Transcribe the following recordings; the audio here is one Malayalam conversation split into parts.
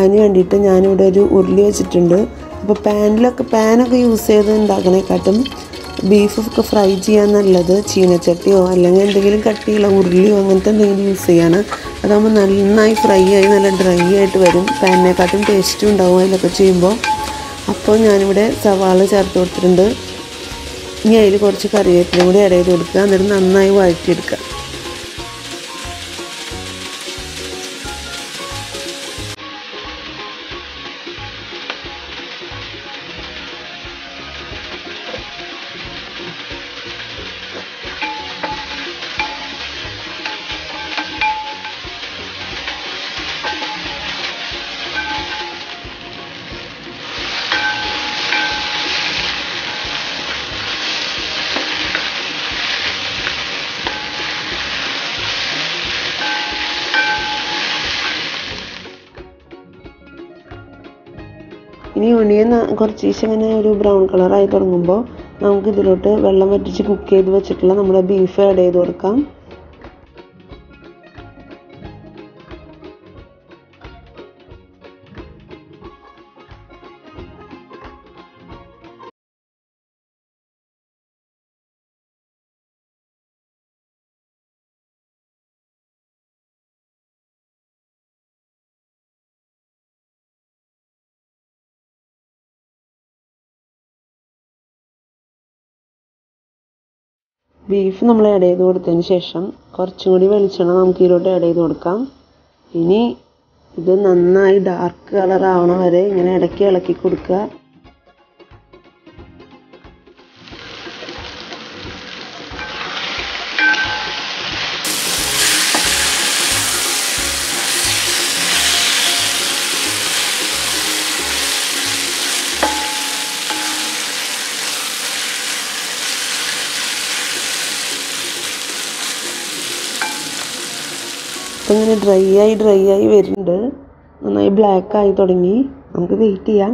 അതിന് വേണ്ടിയിട്ട് ഞാനിവിടെ ഒരു ഉരുളി വെച്ചിട്ടുണ്ട്. അപ്പോൾ പാനൊക്കെ യൂസ് ചെയ്ത് ഉണ്ടാക്കണേക്കാട്ടും ബീഫൊക്കെ ഫ്രൈ ചെയ്യാൻ നല്ലത് ചീനച്ചട്ടിയോ അല്ലെങ്കിൽ എന്തെങ്കിലും കട്ടിയുള്ള ഉരുളിയോ അങ്ങനത്തെ എന്തെങ്കിലും യൂസ് ചെയ്യാണ്. അതാകുമ്പോൾ നന്നായി ഫ്രൈ ആയി നല്ല ഡ്രൈ ആയിട്ട് വരും. പാനിനെക്കാട്ടും ടേസ്റ്റും ഉണ്ടാവും അതിലൊക്കെ ചെയ്യുമ്പോൾ. അപ്പോൾ ഞാനിവിടെ സവാള ചേർത്ത് കൊടുത്തിട്ടുണ്ട്. ഇനി അതിൽ കുറച്ച് കറിവേപ്പിലയും കൂടി ആഡ് ചെയ്ത് കൊടുക്കുക. എന്നിട്ട് നന്നായി വഴറ്റിയെടുക്കുക. ഇനി ഒണിയൻ കുറച്ച് ഇങ്ങനെ ഒരു ബ്രൗൺ കളറായി തുടങ്ങുമ്പോൾ നമുക്ക് ഇതിലോട്ട് വെള്ളം വറ്റിച്ച് കുക്ക് ചെയ്ത് വെച്ചിട്ടുള്ള നമ്മുടെ ബീഫ് ആഡ് ചെയ്ത് കൊടുക്കാം. ബീഫ് നമ്മൾ ആഡ് ചെയ്ത് കൊടുത്തതിന് ശേഷം കുറച്ചും കൂടി വെളിച്ചെണ്ണ നമുക്ക് ഇതിലോട്ട് ആഡ് ചെയ്ത് കൊടുക്കാം. ഇനി ഇത് നന്നായി ഡാർക്ക് കളർ ആവണ വരെ ഇങ്ങനെ ഇടയ്ക്ക് ഇളക്കി കൊടുക്കുക. അപ്പോൾ ഇങ്ങനെ ഡ്രൈ ആയി വരുന്നുണ്ട്. നന്നായി ബ്ലാക്ക് ആയി തുടങ്ങി. നമുക്ക് വെയിറ്റ് ചെയ്യാം.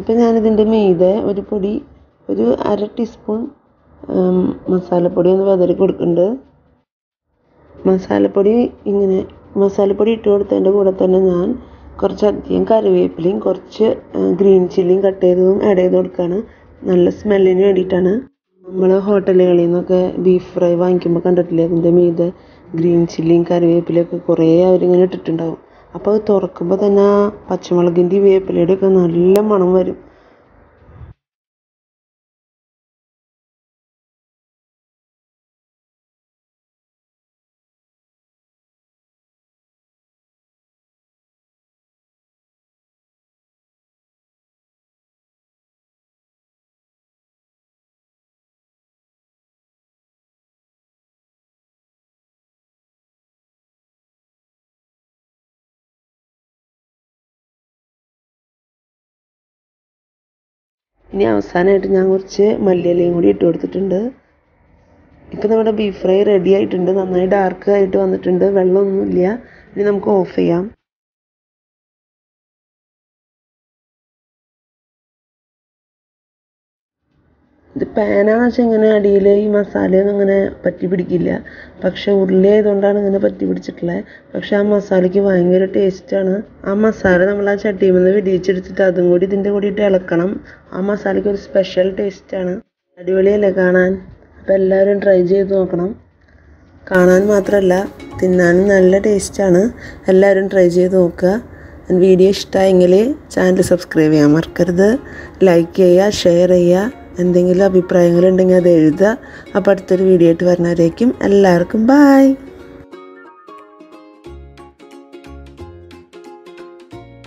ഇപ്പം ഞാനിതിൻ്റെ മീതെ ഒരു അര ടീസ്പൂൺ മസാലപ്പൊടി ഒന്ന് വിതറി കൊടുക്കുന്നുണ്ട്. മസാലപ്പൊടി ഇട്ട് കൊടുത്തതിൻ്റെ കൂടെ തന്നെ ഞാൻ കുറച്ചധികം കറിവേപ്പിലയും കുറച്ച് ഗ്രീൻ ചില്ലിയും കട്ട് ചെയ്തതും ആഡ് ചെയ്ത് കൊടുക്കുകയാണ്. നല്ല സ്മെല്ലിന് വേണ്ടിയിട്ടാണ്. നമ്മൾ ഹോട്ടലുകളിൽ നിന്നൊക്കെ ബീഫ് ഫ്രൈ വാങ്ങിക്കുമ്പോൾ കണ്ടിട്ടില്ലേ, അതിൻ്റെ മീതെ ഗ്രീൻ ചില്ലിയും കറിവേപ്പിലയൊക്കെ കുറേ അവരിങ്ങനെ ഇട്ടിട്ടുണ്ടാവും. അപ്പോൾ അത് തുറക്കുമ്പോൾ തന്നെ പച്ചമുളകിൻ്റെയും വേപ്പിലയുടെ ഒക്കെ നല്ല മണം വരും. ഇനി അവസാനമായിട്ട് ഞാൻ കുറച്ച് മല്ലിയിലയും കൂടി ഇട്ട് കൊടുത്തിട്ടുണ്ട്. ഇപ്പം നമ്മുടെ ബീഫ് ഫ്രൈ റെഡി ആയിട്ടുണ്ട്. നന്നായി ഡാർക്ക് ആയിട്ട് വന്നിട്ടുണ്ട്. വെള്ളമൊന്നുമില്ല. ഇനി നമുക്ക് ഓഫ് ചെയ്യാം. ഇത് പാനാണെന്ന് വെച്ചാൽ ഇങ്ങനെ അടിയിൽ ഈ മസാലയൊന്നും ഇങ്ങനെ പറ്റി പിടിക്കില്ല. പക്ഷെ ഉരുളി ആയതുകൊണ്ടാണ് ഇങ്ങനെ പറ്റി പിടിച്ചിട്ടുള്ളത്. പക്ഷെ ആ മസാലയ്ക്ക് ഭയങ്കര ടേസ്റ്റാണ്. ആ മസാല നമ്മൾ ആ ചട്ടിയിൽ നിന്ന് വെടിയിച്ചെടുത്തിട്ട് അതും കൂടി ഇതിൻ്റെ കൂടി ഇട്ട് ഇളക്കണം. ആ മസാലയ്ക്ക് ഒരു സ്പെഷ്യൽ ടേസ്റ്റാണ്. അടിപൊളിയല്ലേ കാണാൻ? അപ്പോൾ എല്ലാവരും ട്രൈ ചെയ്ത് നോക്കണം. കാണാൻ മാത്രമല്ല തിന്നാനും നല്ല ടേസ്റ്റാണ്. എല്ലാവരും ട്രൈ ചെയ്ത് നോക്കുക. വീഡിയോ ഇഷ്ടമായെങ്കിൽ ചാനൽ സബ്സ്ക്രൈബ് ചെയ്യാൻ മറക്കരുത്. ലൈക്ക് ചെയ്യുക, ഷെയർ ചെയ്യുക. എന്തെങ്കിലും അഭിപ്രായങ്ങളുണ്ടെങ്കിൽ അത് എഴുതുക. അപ്പോൾ അടുത്തൊരു വീഡിയോ ആയിട്ട് വരുന്നവരേക്കും എല്ലാവർക്കും ബൈ.